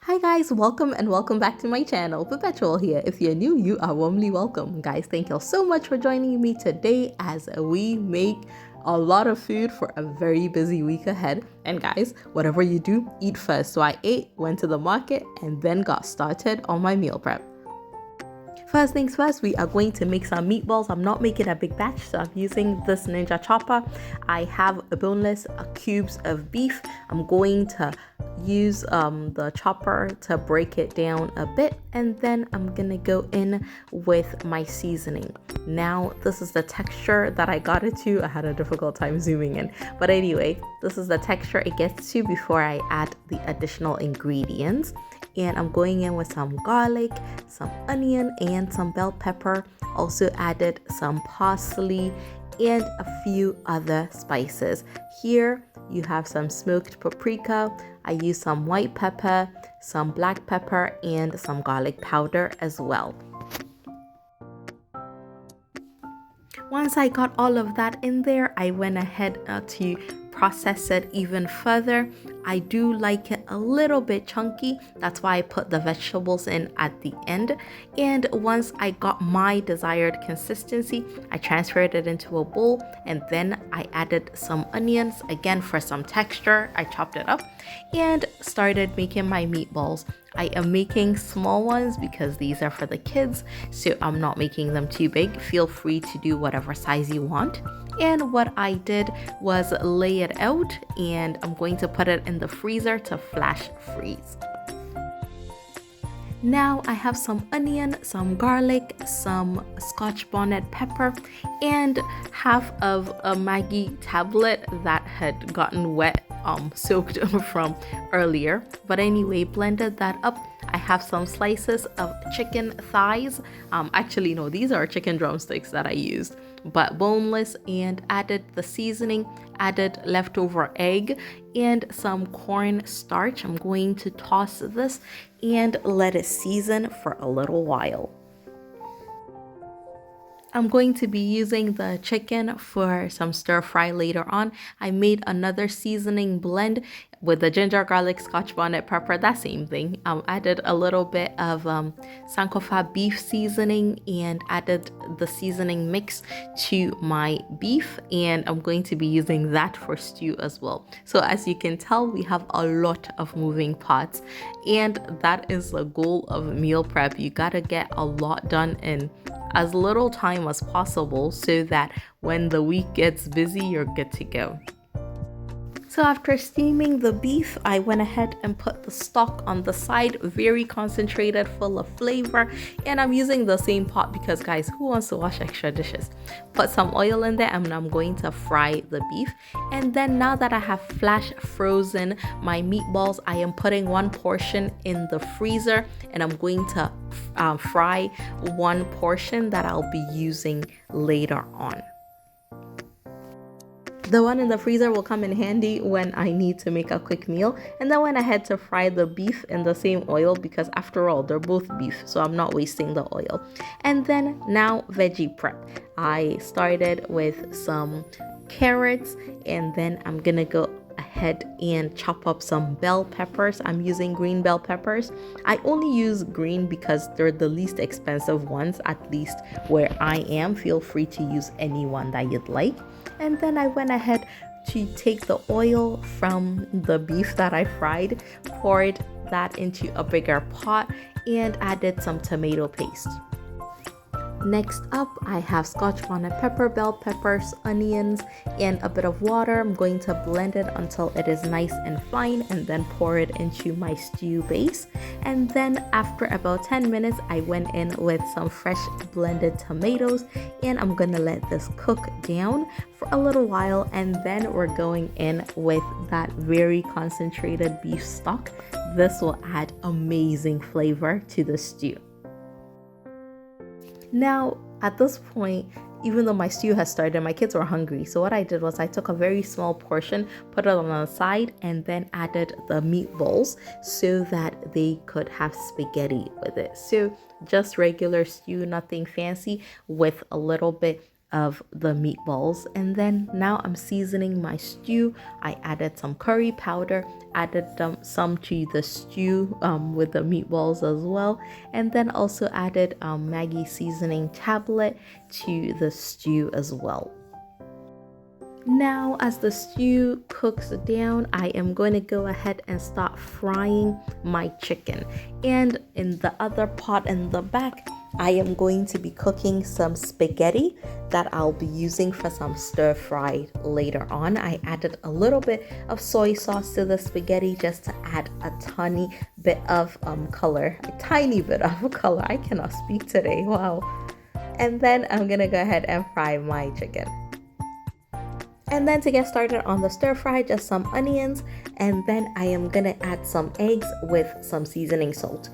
Hi guys, welcome and welcome back to my channel. Perpetual here. If you're new, you are warmly welcome. Guys, thank you all so much for joining me today as we make a lot of food for a very busy week ahead. And guys, whatever you do, eat first. So I ate, went to the market, and then got started on my meal prep. First things first, we are going to make some meatballs. I'm not making a big batch, so I'm using this Ninja chopper. I have a boneless cubes of beef. I'm going to use the chopper to break it down a bit, and then I'm gonna go in with my seasoning. Now, this is the texture that I got it to. I had a difficult time zooming in, but anyway, this is the texture it gets to before I add the additional ingredients. And I'm going in with some garlic, some onion, and some bell pepper. Also added some parsley and a few other spices. Here you have some smoked paprika. I use some white pepper, some black pepper, and some garlic powder as well. Once I got all of that in there, I went ahead to process it even further. I do like it a little bit chunky. That's why I put the vegetables in at the end. And once I got my desired consistency, I transferred it into a bowl, and then I added some onions again for some texture. I chopped it up and started making my meatballs. I am making small ones because these are for the kids, so I'm not making them too big. Feel free to do whatever size you want. And what I did was lay it out, and I'm going to put it in the freezer to flash freeze. Now I have some onion, some garlic, some Scotch bonnet pepper, and half of a Maggi tablet that had gotten wet, soaked from earlier. But anyway, blended that up. I have some slices of chicken thighs. Actually, no, these are chicken drumsticks that I used, but boneless, and added the seasoning, added leftover egg, and some corn starch. I'm going to toss this and let it season for a little while. I'm going to be using the chicken for some stir fry later on. I made another seasoning blend with the ginger garlic Scotch bonnet pepper, that same thing. Added a little bit of Sankofa beef seasoning and added the seasoning mix to my beef, and I'm going to be using that for stew as well. So as you can tell, we have a lot of moving parts, and that is the goal of meal prep. You gotta get a lot done in as little time as possible so that when the week gets busy, you're good to go. So after steaming the beef, I went ahead and put the stock on the side, very concentrated, full of flavor. And I'm using the same pot because guys, who wants to wash extra dishes? Put some oil in there, and I'm going to fry the beef. And then now that I have flash frozen my meatballs, I am putting one portion in the freezer, and I'm going to fry one portion that I'll be using later on. The one in the freezer will come in handy when I need to make a quick meal. And then went ahead to fry the beef in the same oil because after all, they're both beef, so I'm not wasting the oil. And then now veggie prep. I started with some carrots, and then I'm gonna go ahead and chop up some bell peppers. I'm using green bell peppers. I only use green because they're the least expensive ones, at least where I am. Feel free to use any one that you'd like. And then I went ahead to take the oil from the beef that I fried, poured that into a bigger pot, and added some tomato paste. Next up, I have Scotch bonnet pepper, bell peppers, onions, and a bit of water. I'm going to blend it until it is nice and fine, and then pour it into my stew base. And then after about 10 minutes, I went in with some fresh blended tomatoes, and I'm gonna let this cook down for a little while, and then we're going in with that very concentrated beef stock. This will add amazing flavor to the stew. Now, at this point, even though my stew has started, my kids were hungry. So what I did was I took a very small portion, put it on the side, and then added the meatballs so that they could have spaghetti with it. So just regular stew, nothing fancy, with a little bit of the meatballs. And then now I'm seasoning my stew. I added some curry powder, added some to the stew with the meatballs as well, and then also added Maggi seasoning tablet to the stew as well. Now, as the stew cooks down, I am going to go ahead and start frying my chicken. And in the other pot in the back, I am going to be cooking some spaghetti that I'll be using for some stir fry later on. I added a little bit of soy sauce to the spaghetti just to add a tiny bit of color. A tiny bit of color. I cannot speak today. Wow. And then I'm going to go ahead and fry my chicken. And then to get started on the stir fry, just some onions, and then I am gonna add some eggs with some seasoning salt.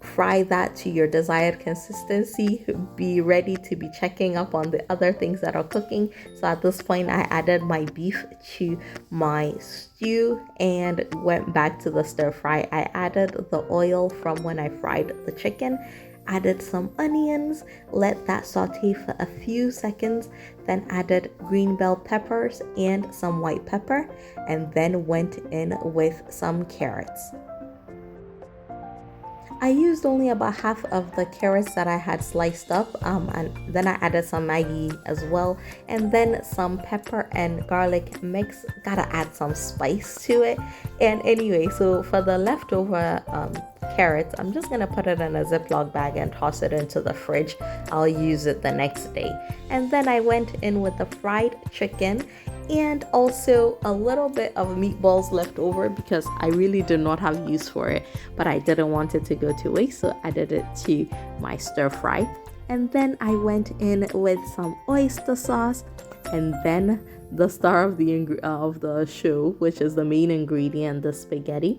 Fry that to your desired consistency. Be ready to be checking up on the other things that are cooking. So at this point, I added my beef to my stew and went back to the stir fry. I added the oil from when I fried the chicken, added some onions, let that saute for a few seconds, then added green bell peppers and some white pepper, and then went in with some carrots. I used only about half of the carrots that I had sliced up, and then I added some Maggi as well, and then some pepper and garlic mix. Gotta add some spice to it. And anyway, so for the leftover carrots, I'm just gonna put it in a Ziploc bag and toss it into the fridge. I'll use it the next day. And then I went in with the fried chicken and also a little bit of meatballs left over because I really did not have use for it, but I didn't want it to go to waste, so I added it to my stir fry. And then I went in with some oyster sauce, and then the star of the show, which is the main ingredient, the spaghetti.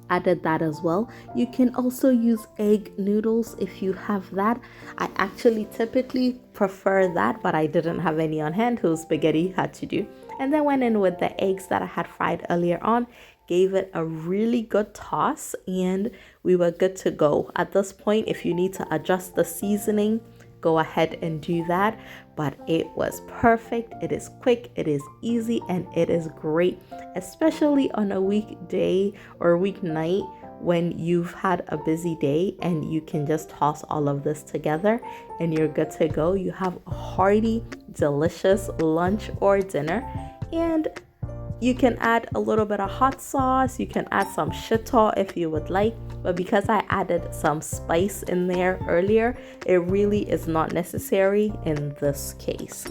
Added that as well. You can also use egg noodles if you have that. I actually typically prefer that, but I didn't have any on hand, so spaghetti had to do. And then went in with the eggs that I had fried earlier on, gave it a really good toss, and we were good to go. At this point, if you need to adjust the seasoning, go ahead and do that, but it was perfect. It is quick, it is easy, and it is great, especially on a weekday or weeknight when you've had a busy day and you can just toss all of this together and you're good to go. You have a hearty, delicious lunch or dinner, and you can add a little bit of hot sauce. You can add some shito if you would like, but because I added some spice in there earlier, it really is not necessary in this case.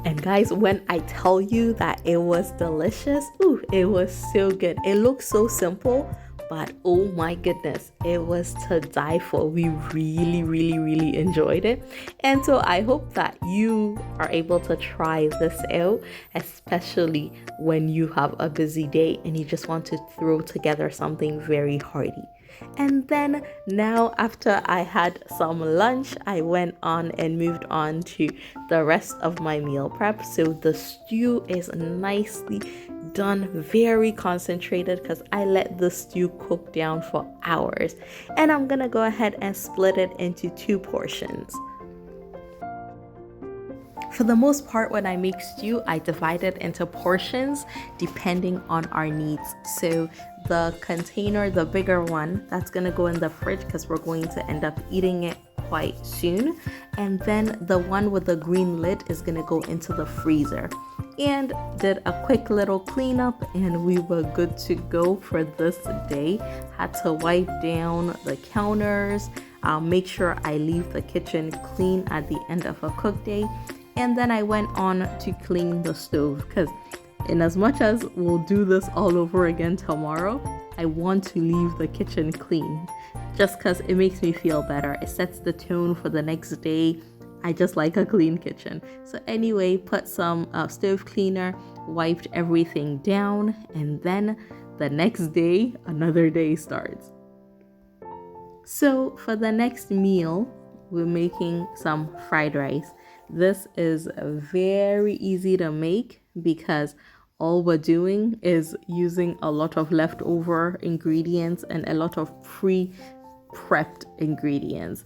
And guys, when I tell you that it was delicious, it was so good. It looks so simple, but oh my goodness, it was to die for. We really enjoyed it. And so I hope that you are able to try this out, especially when you have a busy day and you just want to throw together something very hearty. And then now, after I had some lunch, I went on and moved on to the rest of my meal prep. So the stew is nicely done, very concentrated, because I let the stew cook down for hours. And I'm gonna go ahead and split it into 2 portions. For the most part, when I make stew, I divide it into portions depending on our needs. So the container, the bigger one, that's gonna go in the fridge because we're going to end up eating it quite soon. And then the one with the green lid is gonna go into the freezer. And did a quick little cleanup and we were good to go for this day. Had to wipe down the counters, make sure I leave the kitchen clean at the end of a cook day. And then I went on to clean the stove because in as much as we'll do this all over again tomorrow, I want to leave the kitchen clean just because it makes me feel better. It sets the tone for the next day. I just like a clean kitchen. So anyway, put some stove cleaner, wiped everything down, and then the next day, another day starts. So for the next meal, we're making some fried rice. This is very easy to make because all we're doing is using a lot of leftover ingredients and a lot of pre-prepped ingredients.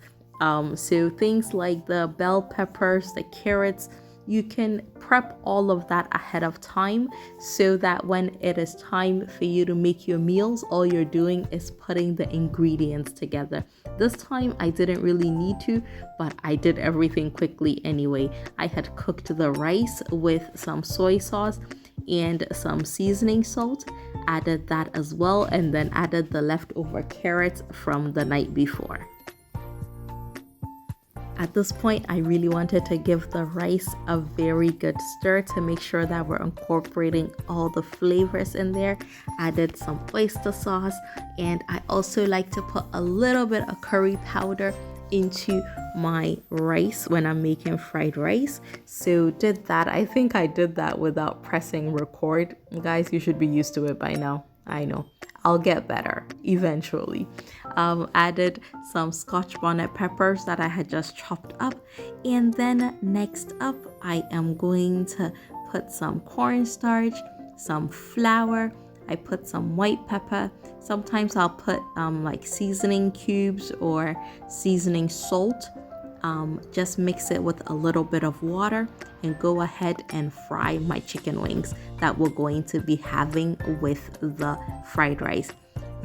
So things like the bell peppers, the carrots, you can prep all of that ahead of time so that when it is time for you to make your meals, all you're doing is putting the ingredients together. This time I didn't really need to, but I did everything quickly anyway. I had cooked the rice with some soy sauce and some seasoning salt, added that as well, and then added the leftover carrots from the night before. At this point, I really wanted to give the rice a very good stir to make sure that we're incorporating all the flavors in there. Added some oyster sauce, and I also like to put a little bit of curry powder into my rice when I'm making fried rice. So did that. I think I did that without pressing record. Guys, you should be used to it by now. I know. I'll get better eventually. Added some Scotch bonnet peppers that I had just chopped up. And then next up, I am going to put some cornstarch, some flour. I put some white pepper. Sometimes I'll put like seasoning cubes or seasoning salt. Just mix it with a little bit of water and go ahead and fry my chicken wings that we're going to be having with the fried rice.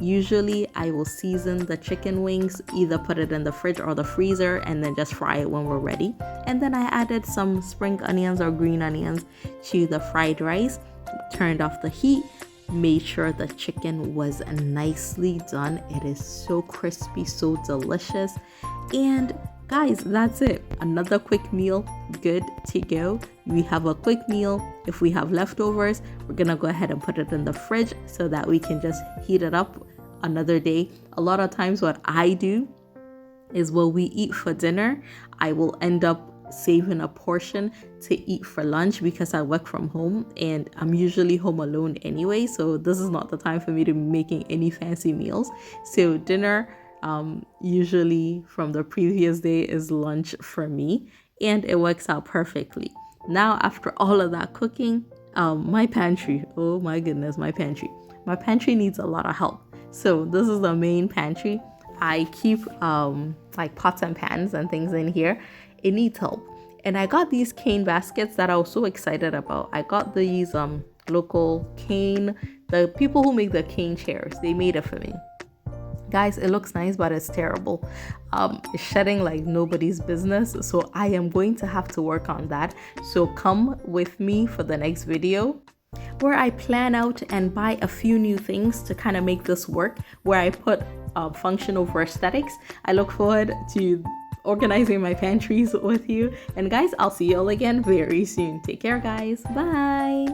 Usually I will season the chicken wings, either put it in the fridge or the freezer and then just fry it when we're ready. And then I added some spring onions or green onions to the fried rice, turned off the heat, made sure the chicken was nicely done. It is so crispy, so delicious. And guys, that's it. Another quick meal, good to go. We have a quick meal. If we have leftovers, we're gonna go ahead and put it in the fridge so that we can just heat it up another day. A lot of times what I do is when we eat for dinner, I will end up saving a portion to eat for lunch because I work from home and I'm usually home alone anyway. So this is not the time for me to be making any fancy meals. So dinner usually from the previous day is lunch for me, and it works out perfectly. Now after all of that cooking, my pantry, oh my goodness, my pantry needs a lot of help. So this is the main pantry. I keep like pots and pans and things in here. It needs help, and I got these cane baskets that I was so excited about. I got these local cane, the people who make the cane chairs, they made it for me. Guys, it looks nice, but it's terrible. It's shedding like nobody's business. So I am going to have to work on that. So come with me for the next video where I plan out and buy a few new things to kind of make this work, where I put function over aesthetics. I look forward to organizing my pantries with you. And guys, I'll see you all again very soon. Take care, guys. Bye.